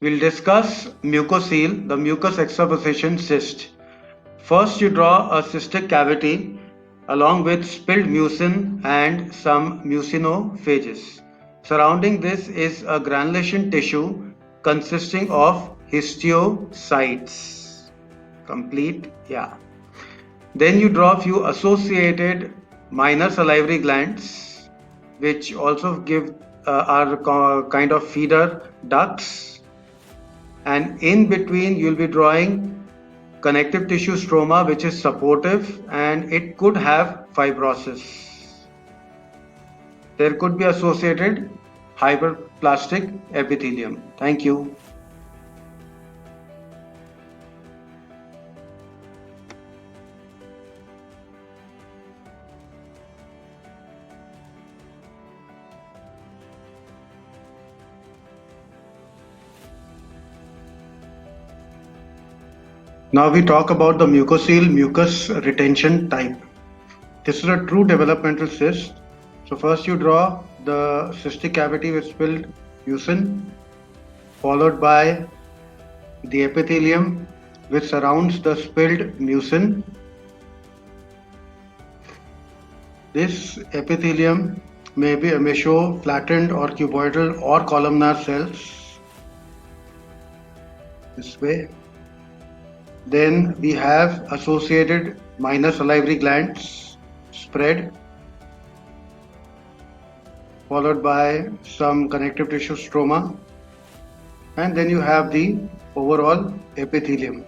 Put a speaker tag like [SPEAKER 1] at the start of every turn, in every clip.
[SPEAKER 1] We'll discuss mucocele, the mucus extravasation cyst. First, you draw a cystic cavity along with spilled mucin and some mucinophages. Surrounding this is a granulation tissue consisting of histiocytes. Complete? Yeah. Then you draw a few associated minor salivary glands, which also give are kind of feeder ducts, and in between you'll be drawing connective tissue stroma which is supportive and it could have fibrosis. There could be associated hyperplastic epithelium. Thank you. Now we talk about the mucocele mucus retention type. This is a true developmental cyst. So first you draw the cystic cavity with spilled mucin, followed by the epithelium which surrounds the spilled mucin. This epithelium may show flattened or cuboidal or columnar cells this way. Then we have associated minor salivary glands spread, followed by some connective tissue stroma, and then you have the overall epithelium.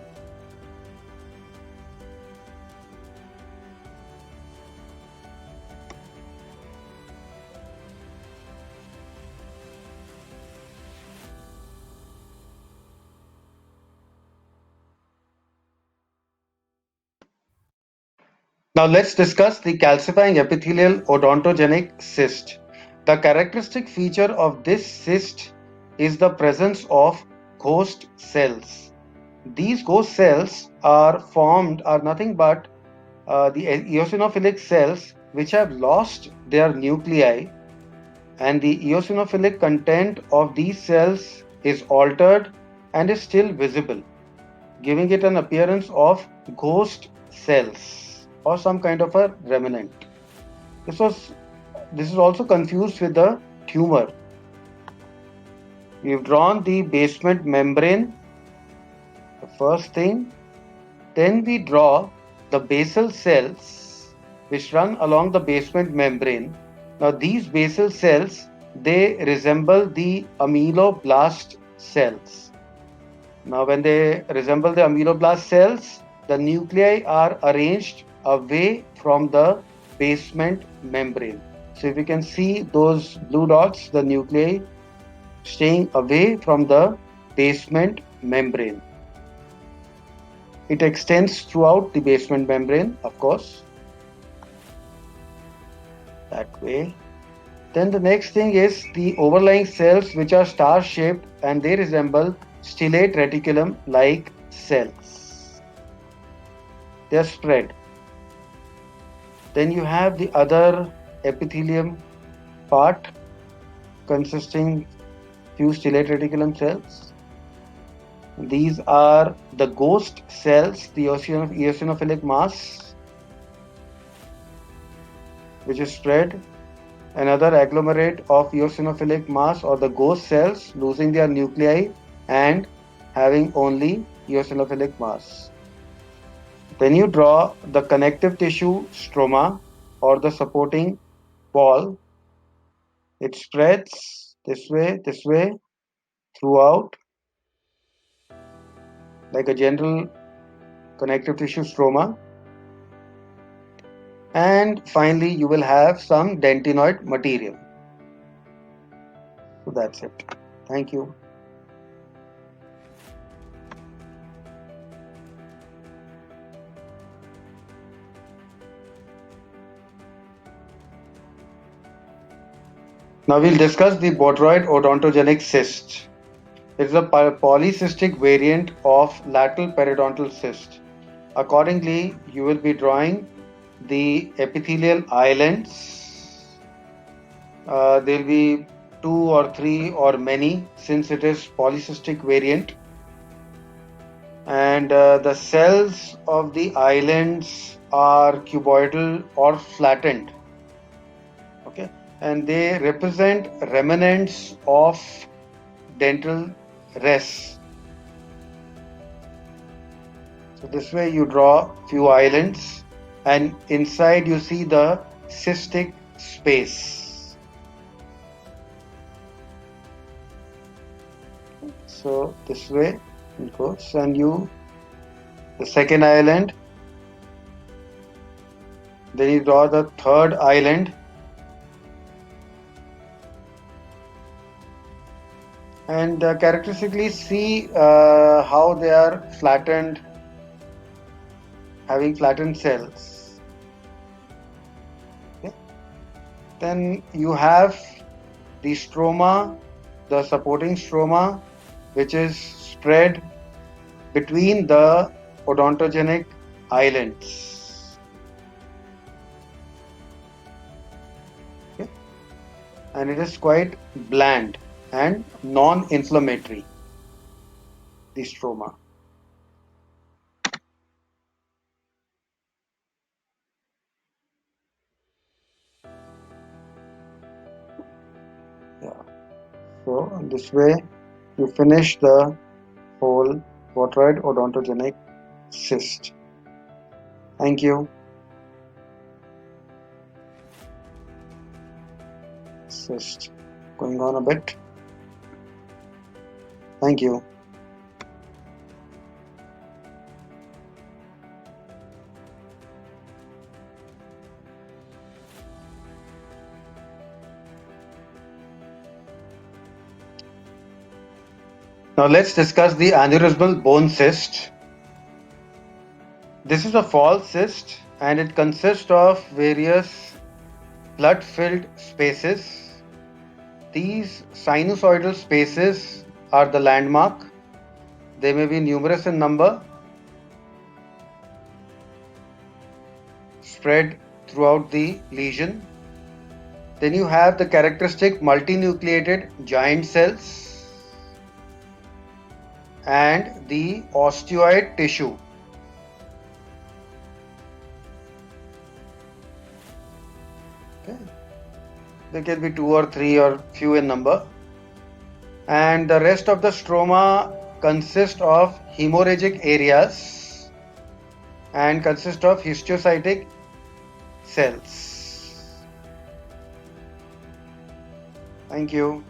[SPEAKER 1] Now let's discuss the calcifying epithelial odontogenic cyst. The characteristic feature of this cyst is the presence of ghost cells. These ghost cells are nothing but the eosinophilic cells which have lost their nuclei, and the eosinophilic content of these cells is altered and is still visible, giving it an appearance of ghost cells or some kind of a remnant. This is also confused with the tumor. We've drawn the basement membrane, the first thing. Then we draw the basal cells which run along the basement membrane. Now these basal cells, they resemble the ameloblast cells. Now when they resemble the ameloblast cells, the nuclei are arranged away from the basement membrane. So if you can see those blue dots, the nuclei staying away from the basement membrane. It extends throughout the basement membrane, of course, that way. Then the next thing is the overlying cells which are star shaped and they resemble stellate reticulum like cells. They are spread. Then you have the other epithelium part consisting few stellate reticulum cells. These are the ghost cells, the eosinophilic mass which is spread, another agglomerate of eosinophilic mass or the ghost cells losing their nuclei and having only eosinophilic mass. Then you draw the connective tissue stroma or the supporting wall. It spreads this way, throughout, like a general connective tissue stroma. And finally, you will have some dentinoid material. So that's it. Thank you. Now we'll discuss the botryoid odontogenic cyst. It is a polycystic variant of lateral periodontal cyst. Accordingly, you will be drawing the epithelial islands. They'll be 2 or 3 or many, since it is polycystic variant. And the cells of the islands are cuboidal or flattened. Okay, and they represent remnants of dental rests. So this way you draw few islands, and inside you see the cystic space. So this way it goes, and the second island, then you draw the third island, and characteristically see how they are flattened, having flattened cells. Okay. Then you have the stroma, the supporting stroma, which is spread between the odontogenic islands. Okay. And it is quite bland and non-inflammatory, the stroma. Yeah. So this way you finish the whole botryoid odontogenic cyst. Thank you. Cyst going on a bit. Thank you. Now let's discuss the aneurysmal bone cyst. This is a false cyst and it consists of various blood-filled spaces. These sinusoidal spaces are the landmark. They may be numerous in number, spread throughout the lesion. Then you have the characteristic multinucleated giant cells and the osteoid tissue. Okay. There can be 2 or 3 or few in number. And the rest of the stroma consist of hemorrhagic areas and consist of histiocytic cells. Thank you.